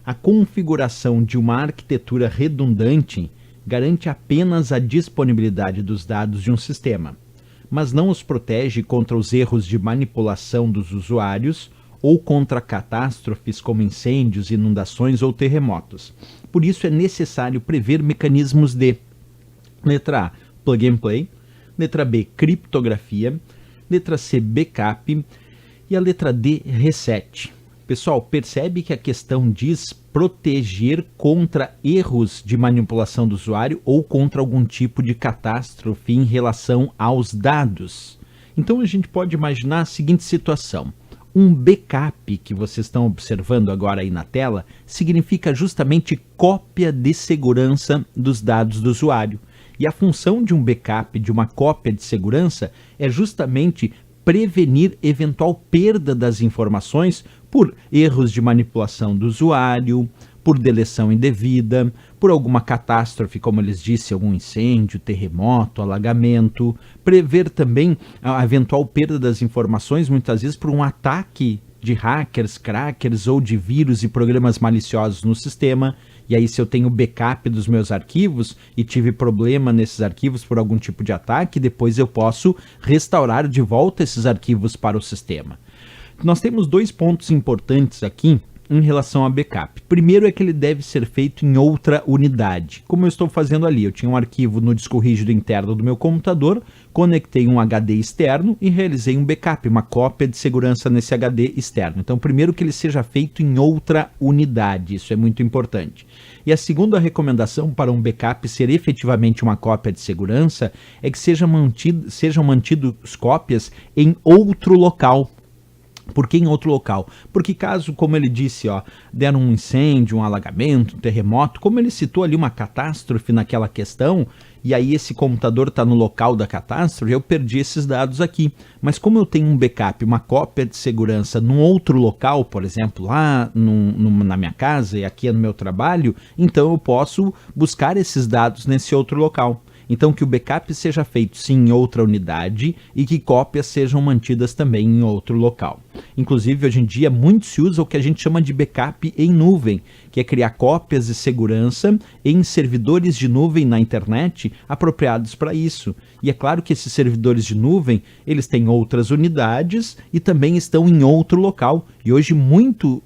A configuração de uma arquitetura redundante garante apenas a disponibilidade dos dados de um sistema, mas não os protege contra os erros de manipulação dos usuários ou contra catástrofes como incêndios, inundações ou terremotos. Por isso é necessário prever mecanismos de letra A, plug and play, letra B, criptografia, letra C, backup e a letra D, reset. Pessoal, percebe que a questão diz proteger contra erros de manipulação do usuário ou contra algum tipo de catástrofe em relação aos dados. Então a gente pode imaginar a seguinte situação. Um backup que vocês estão observando agora aí na tela significa justamente cópia de segurança dos dados do usuário. E a função de um backup, de uma cópia de segurança, é justamente prevenir eventual perda das informações por erros de manipulação do usuário, por deleção indevida, por alguma catástrofe, como eles disseram, algum incêndio, terremoto, alagamento, prever também a eventual perda das informações, muitas vezes por um ataque de hackers, crackers ou de vírus e programas maliciosos no sistema. E aí, se eu tenho backup dos meus arquivos e tive problema nesses arquivos por algum tipo de ataque, depois eu posso restaurar de volta esses arquivos para o sistema. Nós temos dois pontos importantes aqui em relação a backup. Primeiro é que ele deve ser feito em outra unidade, como eu estou fazendo ali. Eu tinha um arquivo no disco rígido interno do meu computador, conectei um HD externo e realizei um backup, uma cópia de segurança nesse HD externo. Então, primeiro que ele seja feito em outra unidade, isso é muito importante. E a segunda recomendação para um backup ser efetivamente uma cópia de segurança é que sejam mantidas cópias em outro local. Por que em outro local? Porque caso, como ele disse, der um incêndio, um alagamento, um terremoto, como ele citou ali uma catástrofe naquela questão, e aí esse computador está no local da catástrofe, eu perdi esses dados aqui. Mas como eu tenho um backup, uma cópia de segurança num outro local, por exemplo, lá na minha casa e aqui no meu trabalho, então eu posso buscar esses dados nesse outro local. Então que o backup seja feito sim em outra unidade e que cópias sejam mantidas também em outro local. Inclusive hoje em dia muito se usa o que a gente chama de backup em nuvem, que é criar cópias de segurança em servidores de nuvem na internet apropriados para isso. E é claro que esses servidores de nuvem, eles têm outras unidades e também estão em outro local. E hoje muito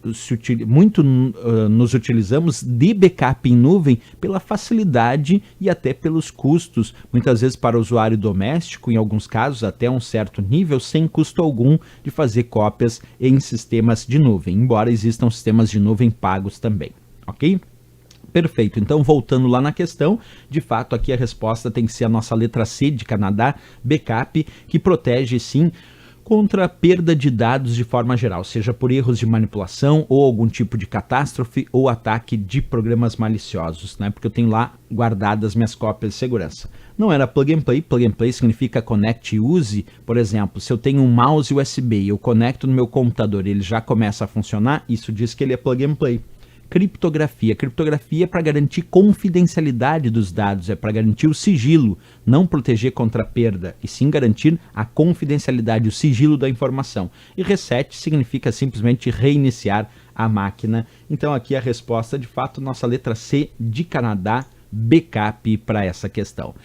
nos utilizamos de backup em nuvem pela facilidade e até pelos custos, muitas vezes para o usuário doméstico, em alguns casos até um certo nível, sem custo algum de fazer cópias em sistemas de nuvem, embora existam sistemas de nuvem pagos também, ok? Perfeito, então voltando lá na questão, de fato aqui a resposta tem que ser a nossa letra C de Canadá, backup, que protege sim contra a perda de dados de forma geral, seja por erros de manipulação ou algum tipo de catástrofe ou ataque de programas maliciosos, né? Porque eu tenho lá guardadas minhas cópias de segurança. Não era plug and play significa connect e use. Por exemplo, se eu tenho um mouse USB e eu conecto no meu computador e ele já começa a funcionar, isso diz que ele é plug and play. Criptografia. Criptografia é para garantir confidencialidade dos dados, é para garantir o sigilo, não proteger contra a perda, e sim garantir a confidencialidade, o sigilo da informação. E reset significa simplesmente reiniciar a máquina. Então aqui a resposta, de fato, nossa letra C de Canadá, backup para essa questão.